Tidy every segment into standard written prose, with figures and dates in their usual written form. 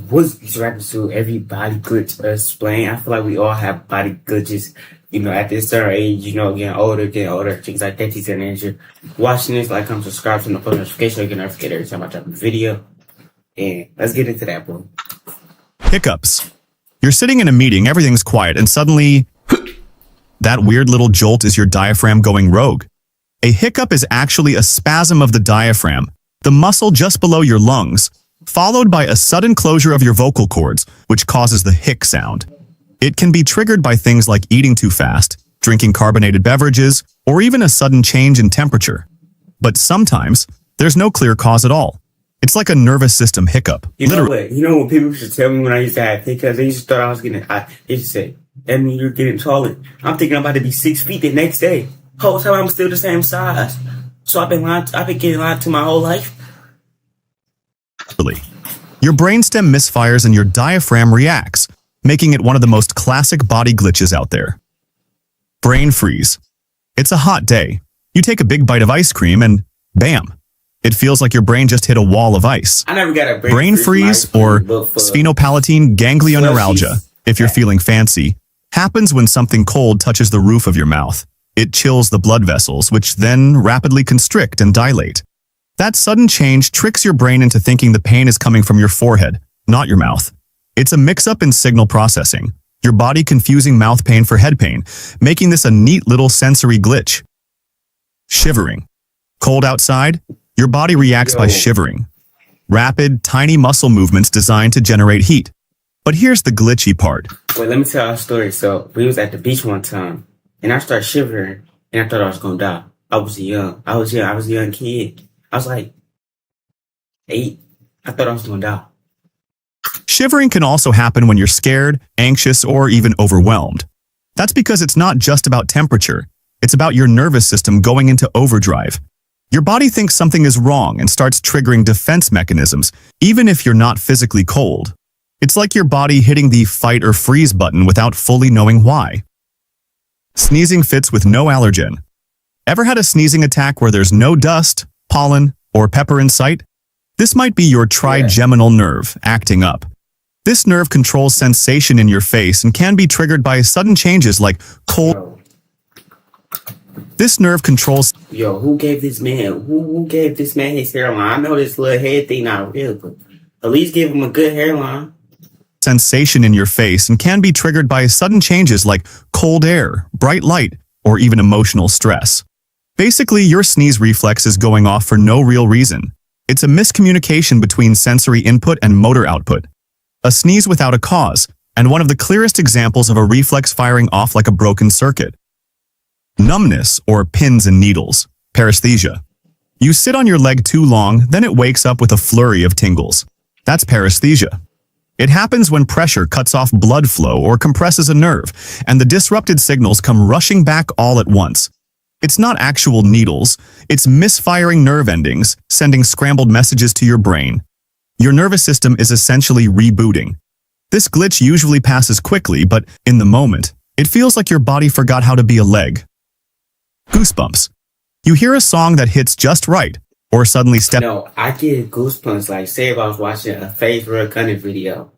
what's happening to every body glitch explain? I feel like we all have body glitches, at this certain age, getting older, things like that. Teacher, and you're watching this, like, come subscribe to the post notification, you can never forget every time I drop a video. And let's get into that, bro. Hiccups. You're sitting in a meeting, everything's quiet, and suddenly, that weird little jolt is your diaphragm going rogue. A hiccup is actually a spasm of the diaphragm, the muscle just below your lungs, followed by a sudden closure of your vocal cords, which causes the hic sound. It can be triggered by things like eating too fast, drinking carbonated beverages, or even a sudden change in temperature. But sometimes, there's no clear cause at all. It's like a nervous system hiccup. You know what? You know when people used to tell me when I used to have hiccups, they used to thought I was they used to say, that means you're getting taller. I'm thinking I'm about to be 6 feet the next day. Whole time I'm still the same size. So I've been getting lied to my whole life. Your brainstem misfires and your diaphragm reacts, making it one of the most classic body glitches out there. Brain freeze. It's a hot day. You take a big bite of ice cream and bam! It feels like your brain just hit a wall of ice. I never got a brain freeze or sphenopalatine ganglioneuralgia, if you're feeling fancy, happens when something cold touches the roof of your mouth. It chills the blood vessels, which then rapidly constrict and dilate. That sudden change tricks your brain into thinking the pain is coming from your forehead, not your mouth. It's a mix-up in signal processing, your body confusing mouth pain for head pain, making this a neat little sensory glitch. Shivering. Cold outside? Your body reacts by shivering. Rapid, tiny muscle movements designed to generate heat. But here's the glitchy part. Wait, let me tell you a story. So, we was at the beach one time, and I started shivering, and I thought I was gonna die. I was a young kid. I was like 8. I thought I was gonna die. Shivering can also happen when you're scared, anxious, or even overwhelmed. That's because it's not just about temperature. It's about your nervous system going into overdrive. Your body thinks something is wrong and starts triggering defense mechanisms, even if you're not physically cold. It's like your body hitting the fight or freeze button without fully knowing why. Sneezing fits with no allergen. Ever had a sneezing attack where there's no dust, pollen, or pepper in sight? This might be your trigeminal nerve acting up. This nerve controls sensation in your face and can be triggered by sudden changes like cold. This nerve controls... who gave this man his hairline? I know this little head thing not real, but at least give him a good hairline. Sensation in your face and can be triggered by sudden changes like cold air, bright light, or even emotional stress. Basically, your sneeze reflex is going off for no real reason. It's a miscommunication between sensory input and motor output. A sneeze without a cause, and one of the clearest examples of a reflex firing off like a broken circuit. Numbness, or pins and needles, paresthesia. You sit on your leg too long, then it wakes up with a flurry of tingles. That's paresthesia. It happens when pressure cuts off blood flow or compresses a nerve, and the disrupted signals come rushing back all at once. It's not actual needles, it's misfiring nerve endings, sending scrambled messages to your brain. Your nervous system is essentially rebooting. This glitch usually passes quickly, but in the moment, it feels like your body forgot how to be a leg. Goosebumps. You hear a song that hits just right, or suddenly step... No, I get goosebumps. Like, say if I was watching a FaZe Real Gunner video,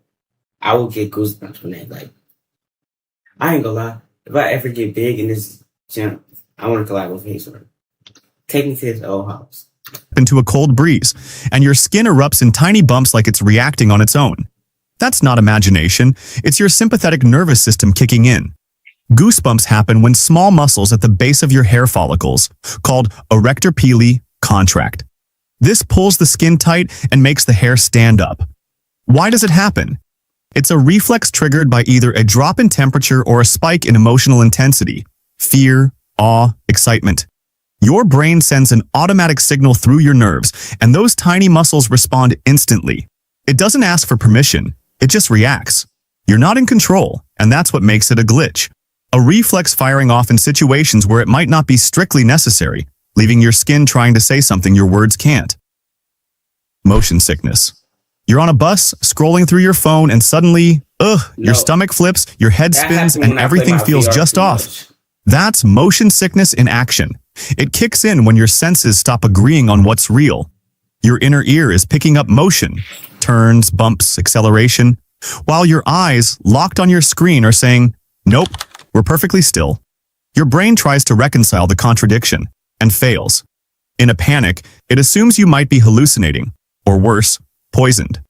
I would get goosebumps from that. Like, I ain't gonna lie. If I ever get big in this gym, I want to collab with FaZe Real. Take me to his old house. Into a cold breeze, and your skin erupts in tiny bumps like it's reacting on its own. That's not imagination. It's your sympathetic nervous system kicking in. Goosebumps happen when small muscles at the base of your hair follicles, called arrector pili, contract. This pulls the skin tight and makes the hair stand up. Why does it happen? It's a reflex triggered by either a drop in temperature or a spike in emotional intensity, fear, awe, excitement. Your brain sends an automatic signal through your nerves, and those tiny muscles respond instantly. It doesn't ask for permission, it just reacts. You're not in control, and that's what makes it a glitch. A reflex firing off in situations where it might not be strictly necessary, leaving your skin trying to say something your words can't. Motion sickness. You're on a bus, scrolling through your phone, and suddenly, your stomach flips, your head spins, and everything feels just off. That's motion sickness in action. It kicks in when your senses stop agreeing on what's real. Your inner ear is picking up motion, turns, bumps, acceleration, while your eyes, locked on your screen, are saying, "Nope, we're perfectly still." Your brain tries to reconcile the contradiction and fails. In a panic, it assumes you might be hallucinating, or worse, poisoned.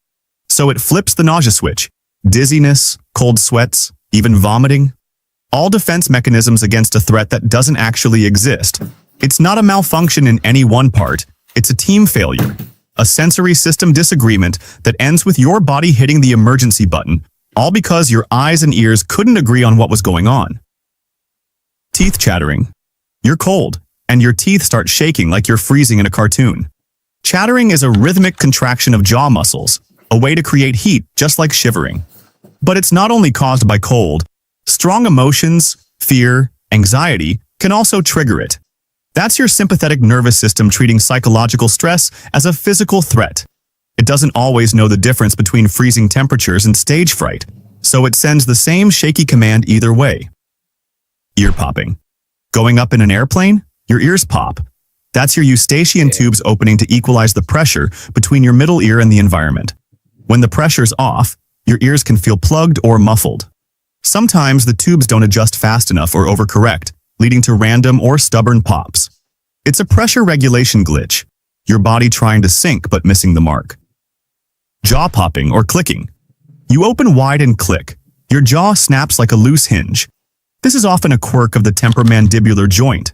So it flips the nausea switch, dizziness, cold sweats, even vomiting. All defense mechanisms against a threat that doesn't actually exist. It's not a malfunction in any one part, it's a team failure. A sensory system disagreement that ends with your body hitting the emergency button, all because your eyes and ears couldn't agree on what was going on. Teeth chattering. You're cold, and your teeth start shaking like you're freezing in a cartoon. Chattering is a rhythmic contraction of jaw muscles, a way to create heat just like shivering. But it's not only caused by cold. Strong emotions, fear, anxiety can also trigger it. That's your sympathetic nervous system treating psychological stress as a physical threat. It doesn't always know the difference between freezing temperatures and stage fright, so it sends the same shaky command either way. Ear popping. Going up in an airplane? Your ears pop. That's your eustachian tubes opening to equalize the pressure between your middle ear and the environment. When the pressure's off, your ears can feel plugged or muffled. Sometimes the tubes don't adjust fast enough or overcorrect, leading to random or stubborn pops. It's a pressure regulation glitch, your body trying to sync but missing the mark. Jaw popping or clicking. You open wide and click. Your jaw snaps like a loose hinge. This is often a quirk of the temporomandibular joint,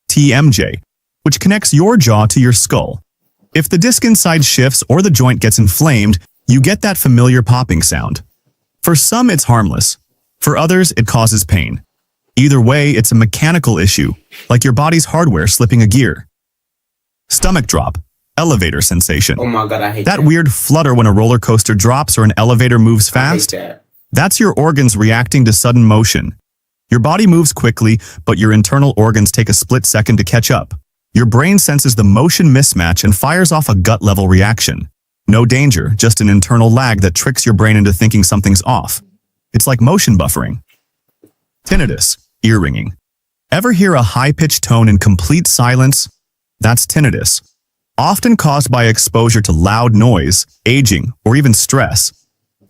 TMJ, which connects your jaw to your skull. If the disc inside shifts or the joint gets inflamed, you get that familiar popping sound. For some, it's harmless. For others, it causes pain. Either way, it's a mechanical issue, like your body's hardware slipping a gear. Stomach drop, elevator sensation. Oh my God, I hate That weird flutter when a roller coaster drops or an elevator moves fast. I hate that. That's your organs reacting to sudden motion. Your body moves quickly, but your internal organs take a split second to catch up. Your brain senses the motion mismatch and fires off a gut-level reaction. No danger, just an internal lag that tricks your brain into thinking something's off. It's like motion buffering. Tinnitus, ear ringing. Ever hear a high-pitched tone in complete silence? That's tinnitus, often caused by exposure to loud noise, aging, or even stress.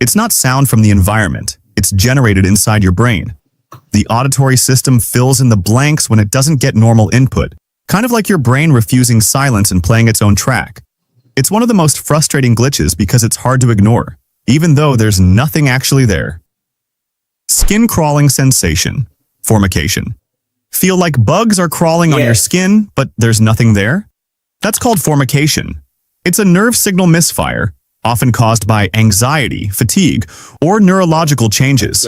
It's not sound from the environment, it's generated inside your brain. The auditory system fills in the blanks when it doesn't get normal input, kind of like your brain refusing silence and playing its own track. It's one of the most frustrating glitches because it's hard to ignore, even though there's nothing actually there. Skin crawling sensation, formication. Feel like bugs are crawling on your skin, but there's nothing there? That's called formication. It's a nerve signal misfire, often caused by anxiety, fatigue, or neurological changes.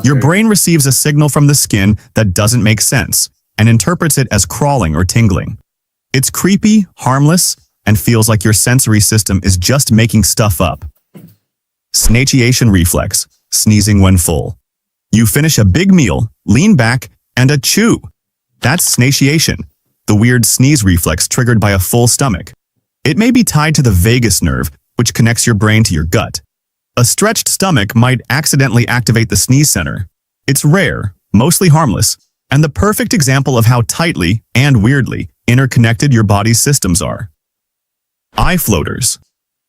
Your brain receives a signal from the skin that doesn't make sense and interprets it as crawling or tingling. It's creepy, harmless, and feels like your sensory system is just making stuff up. Snatiation reflex, sneezing when full. You finish a big meal, lean back, and achoo. That's snatiation, the weird sneeze reflex triggered by a full stomach. It may be tied to the vagus nerve, which connects your brain to your gut. A stretched stomach might accidentally activate the sneeze center. It's rare, mostly harmless, and the perfect example of how tightly, and weirdly, interconnected your body's systems are. Eye floaters.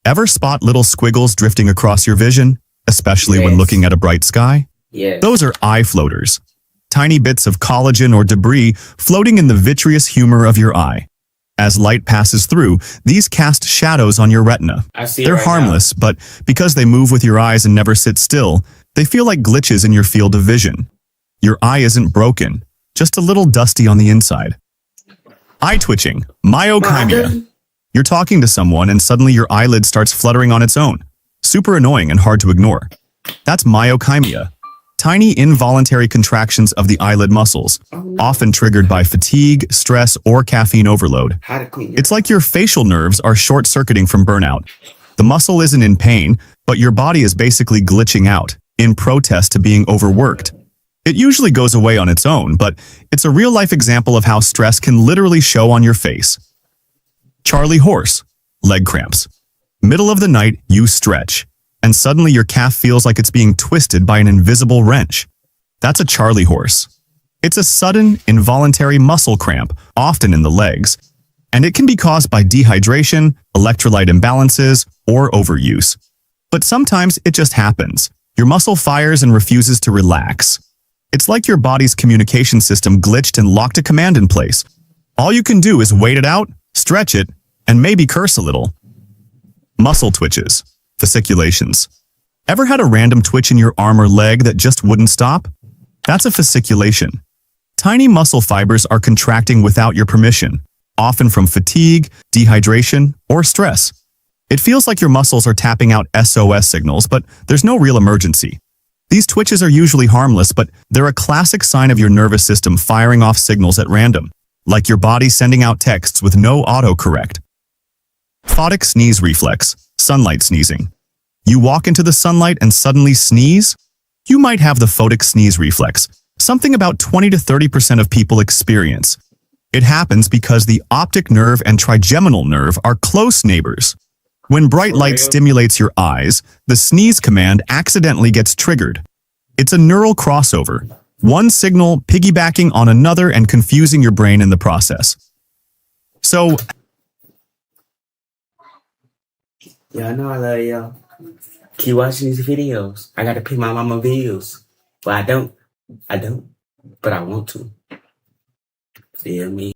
Ever spot little squiggles drifting across your vision, especially when looking at a bright sky? Those are eye floaters. Tiny bits of collagen or debris floating in the vitreous humor of your eye. As light passes through, these cast shadows on your retina. They're harmless, but because they move with your eyes and never sit still, they feel like glitches in your field of vision. Your eye isn't broken, just a little dusty on the inside. Eye twitching, myokymia. You're talking to someone and suddenly your eyelid starts fluttering on its own. Super annoying and hard to ignore. That's myokymia. Tiny involuntary contractions of the eyelid muscles, often triggered by fatigue, stress, or caffeine overload. It's like your facial nerves are short-circuiting from burnout. The muscle isn't in pain, but your body is basically glitching out, in protest to being overworked. It usually goes away on its own, but it's a real-life example of how stress can literally show on your face. Charlie horse, leg cramps. Middle of the night, you stretch, and suddenly your calf feels like it's being twisted by an invisible wrench. That's a Charlie horse. It's a sudden, involuntary muscle cramp, often in the legs. and it can be caused by dehydration, electrolyte imbalances, or overuse. But sometimes it just happens. Your muscle fires and refuses to relax. It's like your body's communication system glitched and locked a command in place. All you can do is wait it out, stretch it, and maybe curse a little. Muscle twitches, fasciculations. Ever had a random twitch in your arm or leg that just wouldn't stop? That's a fasciculation. Tiny muscle fibers are contracting without your permission, often from fatigue, dehydration, or stress. It feels like your muscles are tapping out SOS signals, but there's no real emergency. These twitches are usually harmless, but they're a classic sign of your nervous system firing off signals at random, like your body sending out texts with no autocorrect. Photic sneeze reflex, sunlight sneezing. You walk into the sunlight and suddenly sneeze? You might have the photic sneeze reflex, something about 20 to 30% of people experience. It happens because the optic nerve and trigeminal nerve are close neighbors. When bright light stimulates your eyes, the sneeze command accidentally gets triggered. It's a neural crossover, one signal piggybacking on another and confusing your brain in the process. So, Y'all know I love y'all. Keep watching these videos. I gotta pay my mama bills. Well, I don't, but I want to. Feel me?